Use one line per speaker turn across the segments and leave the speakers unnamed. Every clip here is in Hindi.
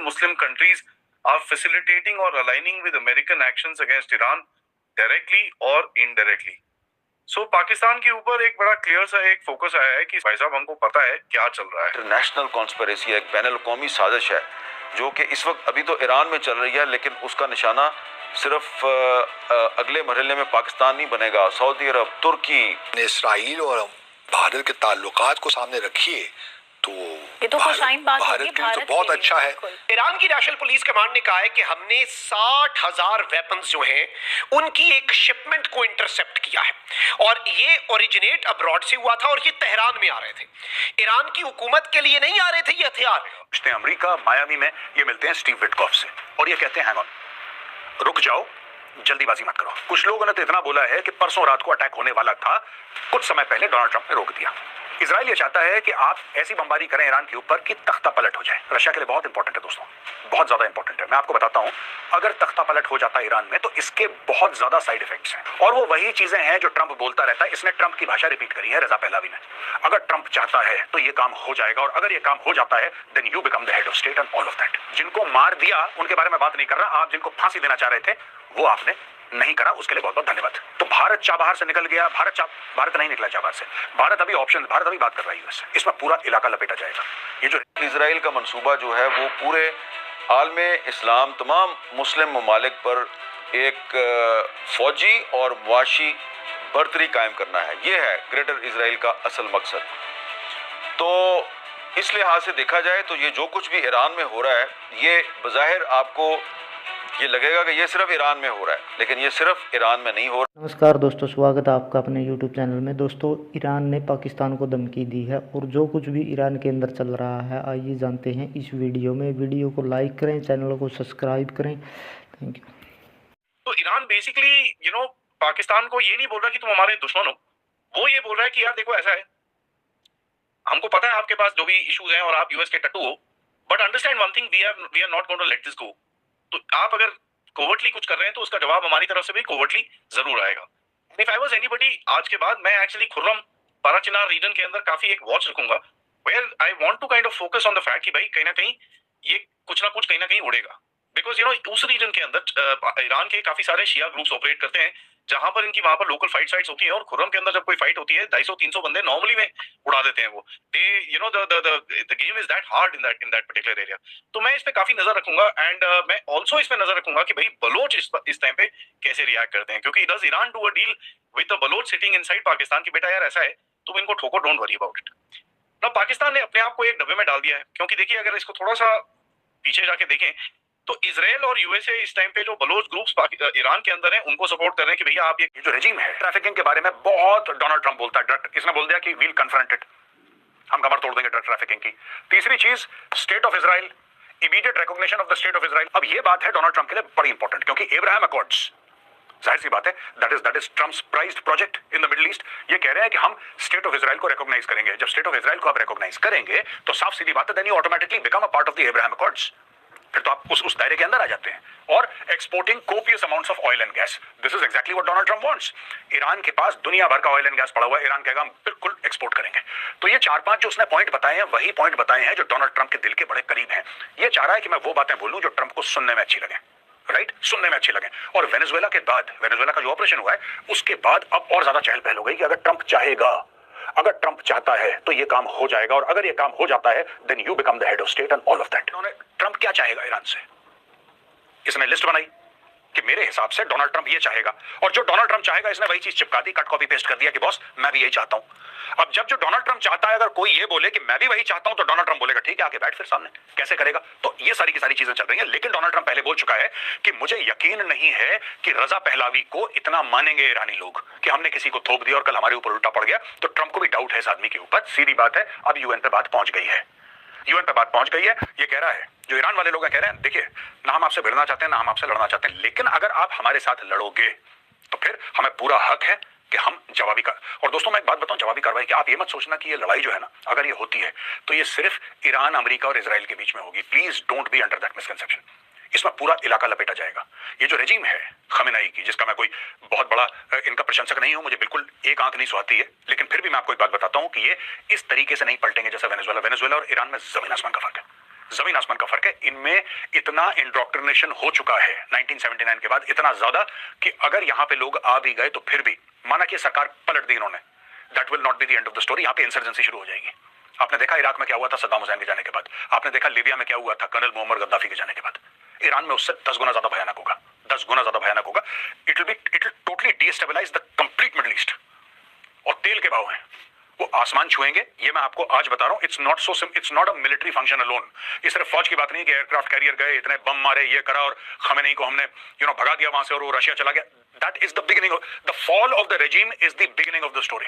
Muslim countries are facilitating or aligning with American actions against Iran directly or indirectly. So Pakistan के ऊपर एक बड़ा क्लियर सा एक फोकस आया है कि भाई साहब हमको पता है क्या चल रहा है।
इंटरनेशनल कॉन्स्पिरेसी एक बैनुल-अक़वामी साजिश है जो कि इस वक्त अभी तो ईरान में चल रही है, लेकिन उसका निशाना सिर्फ अगले मरहले में पाकिस्तान नहीं बनेगा, सऊदी अरब, तुर्की।
इसराइल और भारत के ताल्लुकात को सामने रखिए तो
ये तो खुशाइन बात
भारत के लिए तो बहुत अच्छा है।
ईरान की नेशनल पुलिस कमांड ने कहा है कि हमने 60,000 वेपन्स जो हैं उनकी एक शिपमेंट को इंटरसेप्ट किया है और ये ओरिजिनेट अब्रॉड से हुआ था और ये तेहरान में आ रहे थे। ईरान की हुकूमत के लिए नहीं आ रहे थे ये हथियार।
अमेरिका मायामी में ये मिलते हैं स्टीव विटकॉफ से और ये कहते हैं हैंग ऑन, रुक जाओ, जल्दीबाजी मत करो। कुछ लोगों ने तो इतना बोला है कि परसों रात को अटैक होने वाला था, कुछ समय पहले डोनाल्ड ट्रंप ने रोक दिया। इजराइल ये चाहता है कि आप ऐसी बमबारी करें ईरान के ऊपर कि तख्ता पलट हो जाए। रशिया के लिए बहुत इंपॉर्टेंट है दोस्तों, बहुत ज्यादा इंपॉर्टेंट है। मैं आपको बताता हूं, अगर तख्ता पलट हो जाता है ईरान में तो इसके बहुत ज्यादा साइड इफेक्ट्स हैं और वो वही चीजें हैं जो ट्रंप बोलता रहता है। इसने ट्रंप की भाषा रिपीट करी है रजा पहलवी ने। अगर ट्रंप चाहता है तो ये काम हो जाएगा और अगर ये काम हो जाता है then you become the head of state and all of that. जिनको मार दिया उनके बारे में बात नहीं कर रहा, आप जिनको फांसी देना चाह रहे थे वो आपने नहीं करा, उसके लिए बहुत बहुत धन्यवाद। तो भारत चाबहार से निकल गया, भारत नहीं निकला चाबहार से। भारत अभी बात कर रहा है यूएस से, इसमें पूरा इलाका लपेटा जाएगा। ये जो
इजराइल का मंसूबा जो है वो पूरे आलम इस्लाम, तमाम मुस्लिम ममालिक पर एक फौजी और मुआशी बर्तरी कायम करना है। ये है ग्रेटर इजराइल का असल मकसद। तो इस लिहाज से देखा जाए तो ये जो कुछ भी ईरान में हो रहा है, ये बज़ाहिर आपको ये लगेगा कि ये सिर्फ ईरान में हो रहा है, लेकिन ये सिर्फ ईरान में नहीं हो रहा।
नमस्कार दोस्तों, स्वागत है आपका अपने YouTube चैनल में। दोस्तों, ईरान ने पाकिस्तान को धमकी दी है और जो कुछ भी ईरान के अंदर चल रहा है आइए जानते हैं इस वीडियो में। वीडियो को लाइक करें, चैनल को सब्सक्राइब करें। Thank you.
तो ईरान बेसिकली पाकिस्तान को ये नहीं बोल रहा कि तुम हमारे दुश्मन हो, वो ये बोल रहा है कि यार देखो ऐसा है, हमको पता है आपके पास जो भी इश्यूज हैं और आप यूएस के टट्टू हो, but understand one thing, we are not going to let this go. तो आप अगर कोवर्टली कुछ कर रहे हैं तो उसका जवाब हमारी तरफ से भी कोवर्टली जरूर आएगा। इफ आई वाज एनीबॉडी, आज के बाद मैं एक्चुअली खुर्रम पाराचिनार रीजन के अंदर काफी एक वॉच रखूंगा, where I want to kind of focus on the fact कि भाई कहीं ना कहीं ये कुछ ना कुछ कहीं ना कहीं उड़ेगा। बिकॉज उस रीजन के अंदर ईरान के काफी सारे शिया ग्रुप्स ऑपरेट करते हैं जहां पर इनकी वहां पर लोकल फाइट साइट्स होती हैं और खुर्रम के अंदर जब कोई फाइट होती है 250-300 बंदे नॉर्मली में उड़ा देते हैं। वो they the game is that hard in that particular area. तो मैं इस पे काफी नजर रखूंगा एंड मैं ऑल्सो इस पे नजर रखूंगा कि भाई बलोच इस टाइम पे कैसे रिएक्ट करते हैं, क्योंकि does Iran do a deal with the Baloch sitting inside Pakistan की बेटा यार ऐसा है तुम इनको ठोको, डोंट वरी अबाउट इट। ना पाकिस्तान ने अपने आप को एक डब्बे में डाल दिया है, क्योंकि देखिए अगर इसको थोड़ा सा पीछे जाके देखें तो इजराइल और यूएसए इस टाइम पे जो बलोच ग्रुप्स ईरान के अंदर हैं उनको सपोर्ट कर रहे हैं कि भैया आप ये
जो रेजिम है ट्रैफिकिंग के बारे में बहुत डोनाल्ड ट्रंप बोलता है। इसने बोल दिया कि वील कन्फ्रंटेड, हम कमर तोड़ देंगे ड्रग ट्रैफिकिंग की। तीसरी चीज state of Israel, immediate recognition of the state of Israel. अब ये बात है डोनाल्ड ट्रंप के लिए बड़ी इंपॉर्टेंट, क्योंकि अब्राहम अकॉर्ड्स जाहिर सी बात है that is Trump's prized project in the middle east. ये कह रहे हैं कि हम स्टेट ऑफ इजराइल को रिकॉग्नाइज करेंगे। जब स्टेट ऑफ इजराइल को आप रिकॉग्नाइज करेंगे तो साफ सीधी बात है then you automatically become a part of the Abraham Accords. फिर तो आप उस दायरे के अंदर आ जाते हैं। और exporting copious amounts of oil and gas, this is exactly what Donald Trump wants. Iran के पास दुनिया भर का ऑयल एंड गैस पड़ा हुआ है, ईरान कहेगा हम बिल्कुल एक्सपोर्ट करेंगे। तो ये 4-5 जो उसने पॉइंट बताए हैं वही पॉइंट बताए हैं जो डोनाल्ड ट्रंप के दिल के बड़े करीब हैं। ये चाह रहा है कि मैं वो बातें बोलूं जो ट्रंप को सुनने में अच्छी लगे, राइट, सुनने में अच्छी लगे। और वेनेजुएला के बाद, वेनेजुएला का जो ऑपरेशन हुआ है उसके बाद अब और ज्यादा चहल पहल हो गई कि अगर ट्रंप चाहेगा, अगर ट्रंप चाहता है तो ये काम हो जाएगा और अगर ये काम हो जाता है then you become the head of state and all of that. Trump क्या चाहेगा ईरान से, इसने लिस्ट बनाई कि मेरे हिसाब से डोनाल्ड ट्रंप ये चाहेगा और जो डोनाल्ड ट्रंप चाहेगा इसने वही चीज चिपका दी, कट कॉपी पेस्ट कर दिया कि बॉस मैं भी यही चाहता हूं। अब जब जो डोनाल्ड ट्रंप चाहता है अगर कोई ये बोले कि मैं भी वही चाहता हूं तो डोनाल्ड ट्रंप बोलेगा ठीक है आके बैठ फिर सामने, कैसे करेगा। तो ये सारी की सारी चीजें चल रही हैं। लेकिन डोनाल्ड ट्रंप पहले बोल चुका है कि मुझे यकीन नहीं है कि रजा पहलवी को इतना मानेंगे ईरानी लोग कि हमने किसी को थोप दिया और कल हमारे ऊपर उल्टा पड़ गया। तो ट्रंप को भी डाउट है इस आदमी के ऊपर। सीधी बात है, अब यूएन पे बात पहुंच गई है, यूएन पे बात पहुंच गई है। ये कह रहा है, जो ईरान वाले लोग कह रहे हैं देखिए ना हम आपसे भिड़ना चाहते हैं ना हम आपसे लड़ना चाहते हैं, लेकिन अगर आप हमारे साथ लड़ोगे तो फिर हमें पूरा हक है कि हम जवाबी कर। और दोस्तों मैं एक बात बताऊं, जवाबी कार्रवाई कि आप ये मत सोचना कि ये लड़ाई जो है ना अगर ये होती है तो ये सिर्फ ईरान, अमेरिका और इजराइल के बीच में होगी। Please don't be under that misconception. इसमें पूरा इलाका लपेटा जाएगा। ये जो रेजिम है खमेनाई की, जिसका मैं कोई बहुत बड़ा इनका प्रशंसक नहीं हूं, मुझे बिल्कुल एक आंख नहीं सुहाती है, लेकिन फिर भी मैं आपको एक बात बताता हूं कि ये इस तरीके से नहीं पलटेंगे जैसा वेनेजुएला और ईरान में जमीन आसमान का फर्क है। जमीन आसमान का फर्क है। इनमें इतना इंडोक्ट्रिनेशन हो चुका है 1979 के बाद, इतना ज्यादा कि अगर यहां पे लोग आ भी गए तो फिर भी, माना कि सरकार पलट दी इन्होंने, that will not be the end of the story. यहां पे इंसर्जेंसी शुरू हो जाएगी। आपने देखा इराक में क्या हुआ था सद्दाम हुसैन के जाने के बाद, आपने देखा लीबिया में क्या हुआ था कर्नल मोहम्मद गद्दाफी के जाने के बाद। ईरान में उससे 10 गुना ज्यादा भयानक होगा, 10 गुना ज्यादा भयानक होगा। It will totally destabilise the complete middle east. और तेल के भाव हैं वो आसमान छुएंगे, ये मैं आपको आज बता रहा हूं। It's not a military function alone. ये सिर्फ फौज की बात नहीं है कि एयरक्राफ्ट कैरियर गए, इतने बम मारे, ये करा और खमेनेई को हमने भगा दिया वहां से और वो रशिया चला गया। That is the beginning, the fall of the regime is the beginning of the story.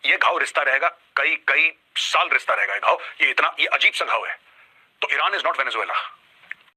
ये घाव रिश्ता रहेगा, कई साल रिश्ता रहेगा ये घाव। ये अजीब सा घाव है। तो ईरान इज नॉट वेनेजुएला।